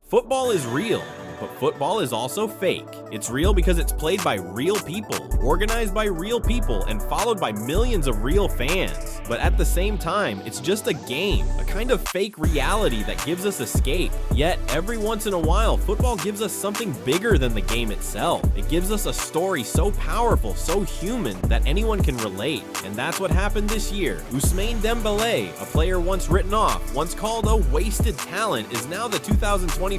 Football is real, but football is also fake. It's real because it's played by real people, organized by real people, and followed by millions of real fans. But at the same time, it's just a game, a kind of fake reality that gives us escape. Yet, every once in a while, football gives us something bigger than the game itself. It gives us a story so powerful, so human, that anyone can relate. And that's what happened this year. Ousmane Dembele, a player once written off, once called a wasted talent, is now the 2025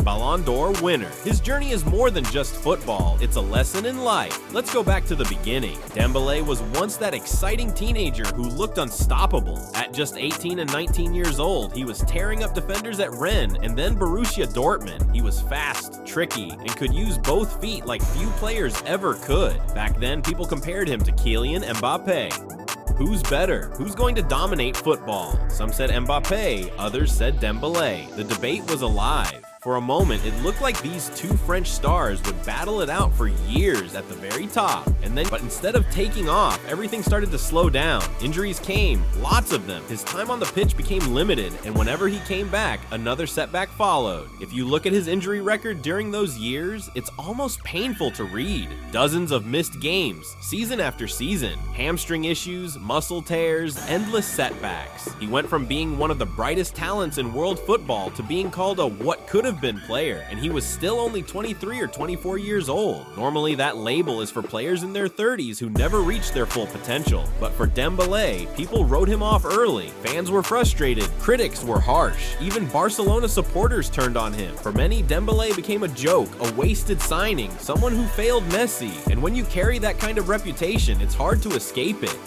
Ballon d'Or winner. His journey is more than just football, it's a lesson in life. Let's go back to the beginning. Dembele was once that exciting teenager who looked unstoppable. At just 18 and 19 years old, he was tearing up defenders at Rennes and then Borussia Dortmund. He was fast, tricky, and could use both feet like few players ever could. Back then, people compared him to Kylian Mbappe. Who's better? Who's going to dominate football? Some said Mbappe, others said Dembele. The debate was alive. For a moment, it looked like these two French stars would battle it out for years at the very top. But instead of taking off, everything started to slow down. Injuries came, lots of them. His time on the pitch became limited, and whenever he came back, another setback followed. If you look at his injury record during those years, it's almost painful to read. Dozens of missed games, season after season, hamstring issues, muscle tears, endless setbacks. He went from being one of the brightest talents in world football to being called a what could have been player, and he was still only 23 or 24 years old. Normally that label is for players in their 30s who never reached their full potential, but for Dembele, people wrote him off early. Fans were frustrated, critics were harsh, even Barcelona supporters turned on him. For many, Dembele became a joke, a wasted signing, someone who failed Messi, and when you carry that kind of reputation, it's hard to escape it.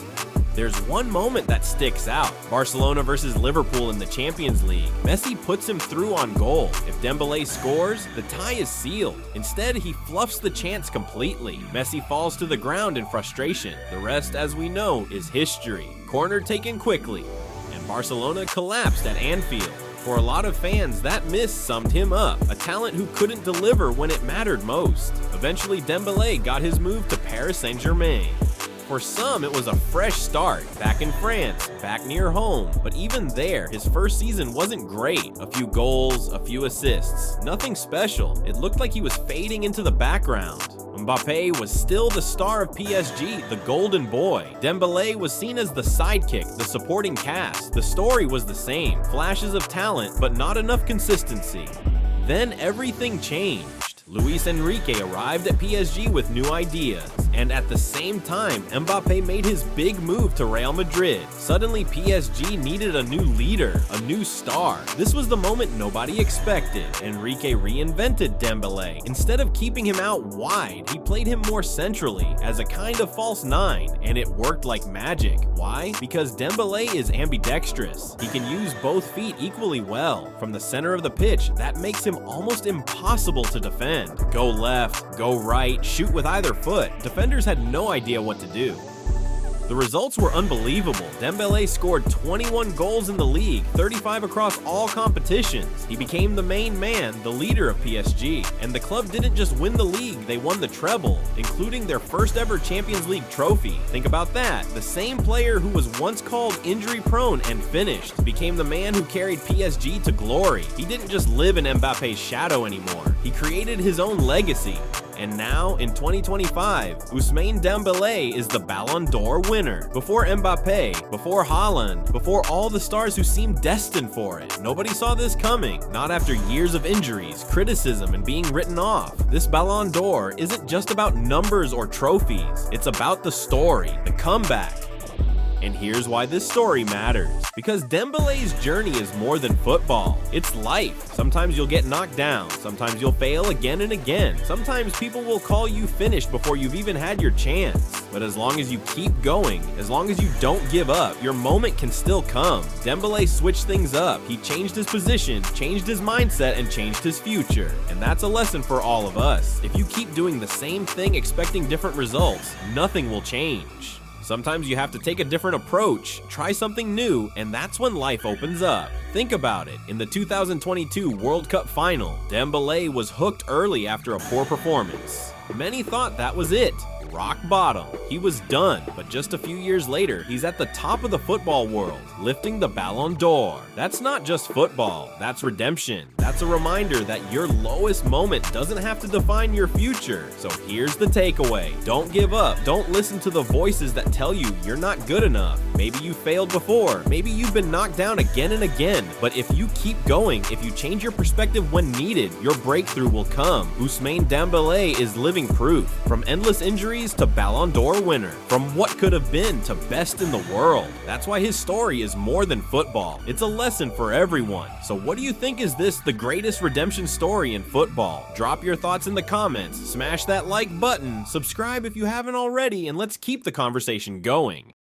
There's one moment that sticks out. Barcelona versus Liverpool in the Champions League. Messi puts him through on goal. If Dembele scores, the tie is sealed. Instead, he fluffs the chance completely. Messi falls to the ground in frustration. The rest, as we know, is history. Corner taken quickly, and Barcelona collapsed at Anfield. For a lot of fans, that miss summed him up, a talent who couldn't deliver when it mattered most. Eventually, Dembele got his move to Paris Saint-Germain. For some, it was a fresh start, back in France, back near home, but even there, his first season wasn't great. A few goals, a few assists, nothing special. It looked like he was fading into the background. Mbappe was still the star of PSG, the golden boy. Dembele was seen as the sidekick, the supporting cast. The story was the same, flashes of talent, but not enough consistency. Then everything changed. Luis Enrique arrived at PSG with new ideas, and at the same time, Mbappe made his big move to Real Madrid. Suddenly, PSG needed a new leader, a new star. This was the moment nobody expected. Enrique reinvented Dembele. Instead of keeping him out wide, he played him more centrally, as a kind of false nine, and it worked like magic. Why? Because Dembele is ambidextrous. He can use both feet equally well. From the center of the pitch, that makes him almost impossible to defend. Go left, go right, shoot with either foot. Defenders had no idea what to do. The results were unbelievable. Dembele scored 21 goals in the league, 35 across all competitions. He became the main man, the leader of PSG. And the club didn't just win the league, they won the treble, including their first ever Champions League trophy. Think about that. The same player who was once called injury prone and finished became the man who carried PSG to glory. He didn't just live in Mbappe's shadow anymore. He created his own legacy. And now, in 2025, Ousmane Dembele is the Ballon d'Or winner. Before Mbappe, before Haaland, before all the stars who seemed destined for it. Nobody saw this coming, not after years of injuries, criticism, and being written off. This Ballon d'Or isn't just about numbers or trophies. It's about the story, the comeback. And here's why this story matters. Because Dembele's journey is more than football. It's life. Sometimes you'll get knocked down. Sometimes you'll fail again and again. Sometimes people will call you finished before you've even had your chance. But as long as you keep going, as long as you don't give up, your moment can still come. Dembele switched things up. He changed his position, changed his mindset, and changed his future. And that's a lesson for all of us. If you keep doing the same thing expecting different results, nothing will change. Sometimes you have to take a different approach, try something new, and that's when life opens up. Think about it. In the 2022 World Cup final, Dembele was hooked early after a poor performance. Many thought that was it. rock bottom. He was done, but just a few years later, he's at the top of the football world, lifting the Ballon d'Or. That's not just football, that's redemption. That's a reminder that your lowest moment doesn't have to define your future. So here's the takeaway. Don't give up. Don't listen to the voices that tell you you're not good enough. Maybe you failed before. Maybe you've been knocked down again and again. But if you keep going, if you change your perspective when needed, your breakthrough will come. Ousmane Dembele is living proof. From endless injuries to Ballon d'Or winner. From what could have been to best in the world. That's why his story is more than football. It's a lesson for everyone. So what do you think? Is this the greatest redemption story in football? Drop your thoughts in the comments, smash that like button, subscribe if you haven't already, and let's keep the conversation going.